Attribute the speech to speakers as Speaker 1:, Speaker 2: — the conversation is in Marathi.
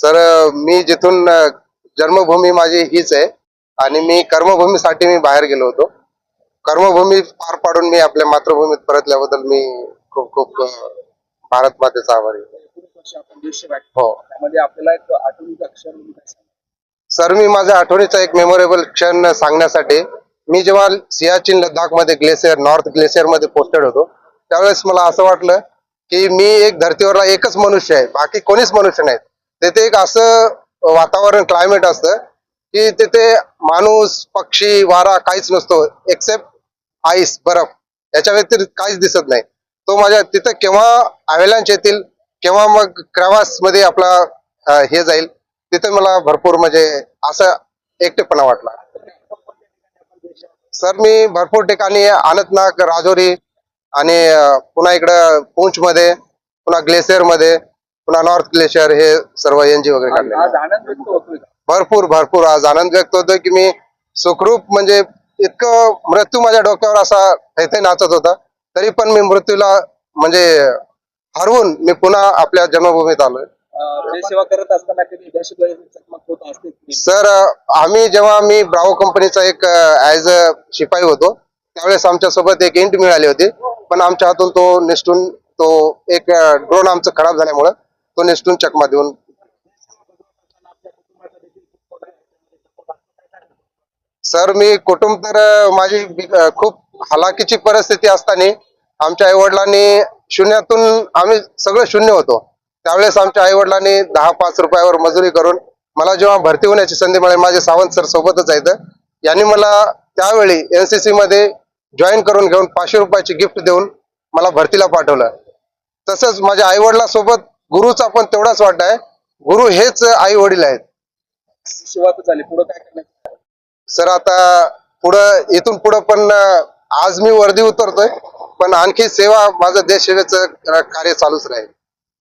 Speaker 1: सर मी जिथून जन्मभूमी माझी हीच आहे आणि मी कर्मभूमीसाठी मी बाहेर गेलो होतो. कर्मभूमी पार पाडून मी आपल्या मातृभूमीत परतल्याबद्दल मी खूप खूप भारत मातेचा आभारी आहे. हो
Speaker 2: त्यामध्ये आपल्याला एक आठवणीचं अक्षर म्हणून काय सांगाल?
Speaker 1: सर, मी माझ्या आठवणीचा एक मेमोरेबल क्षण सांगण्यासाठी मी जेव्हा सियाचीन लडाख मध्ये ग्लेशियर नॉर्थ ग्लेशियर मध्ये पोस्टेड होतो त्यावेळेस मला असं वाटलं की मी एक धर्तीवरला एकच मनुष्य आहे, बाकी कोणीच मनुष्य नाहीत. तिथे एक असं वातावरण क्लायमेट असतं की तिथे माणूस पक्षी वारा काहीच नसतो एक्सेप्ट आईस बर्फ, याच्या व्यतिरिक्त काहीच दिसत नाही. तो माझ्या तिथं केव्हा अव्हेलांच येतील केव्हा मग क्रेव्हास मध्ये आपला हे जाईल तिथे मला भरपूर म्हणजे असं एकटेपणा वाटला. सर मी भरपूर ठिकाणी अनंतनाग राजौरी आणि पुन्हा इकडं पूंछ मध्ये पुन्हा ग्लेशियर मध्ये पुन्हा नॉर्थ ग्लेशियर हे सर्व एनजी वगैरे काढले.
Speaker 2: आज आनंद व्यक्त होतोय का?
Speaker 1: भरपूर भरपूर आज आनंद व्यक्त होतोय की मी सुखरूप म्हणजे इतकं मृत्यू माझ्या डोक्यावर असा थैथे नाचत होता तरी पण मी मृत्यूला म्हणजे हरवून मी पुन्हा आपल्या जन्मभूमीत आलोय.
Speaker 2: देशसेवा करत असताना कधी दहशतवादी चकमक होत असते की?
Speaker 1: सर आम्ही जेव्हा मी ब्रावो कंपनीचा एक ऍज अ शिपाई होतो त्यावेळेस आमच्या सोबत एक इंट मिळाली होती, पण आमच्या हातून तो निसटून तो एक ड्रोन आमचं खराब झाल्यामुळं तो निसटून चकमा देऊन. सर मी कुटुंब तर माझी खूप हलाखीची परिस्थिती असताना आमच्या आई वडिलांनी शून्यातून आम्ही सगळं शून्य होतो त्यावेळेस आमच्या आई वडिलांनी 10-5 रुपयावर मजुरी करून मला जेव्हा भरती होण्याची संधी मिळाली, माझे सावंत सर सोबतच आहेत, यांनी मला त्यावेळी एनसीसी मध्ये जॉईन करून घेऊन 500 रुपयाची गिफ्ट देऊन मला भरतीला पाठवलं. तसंच माझ्या आई वडिलांसोबत गुरुचा पण तेवढाच वाटा आहे. गुरु हेच आई वडील आहेत.
Speaker 2: सेवा तर झाली, पुढे काय करण्याचं?
Speaker 1: सर आता पुढं इथून पुढं पण आज मी वर्दी उतरतोय पण आणखी सेवा माझं देश सेवेचं कार्य चालूच राहील.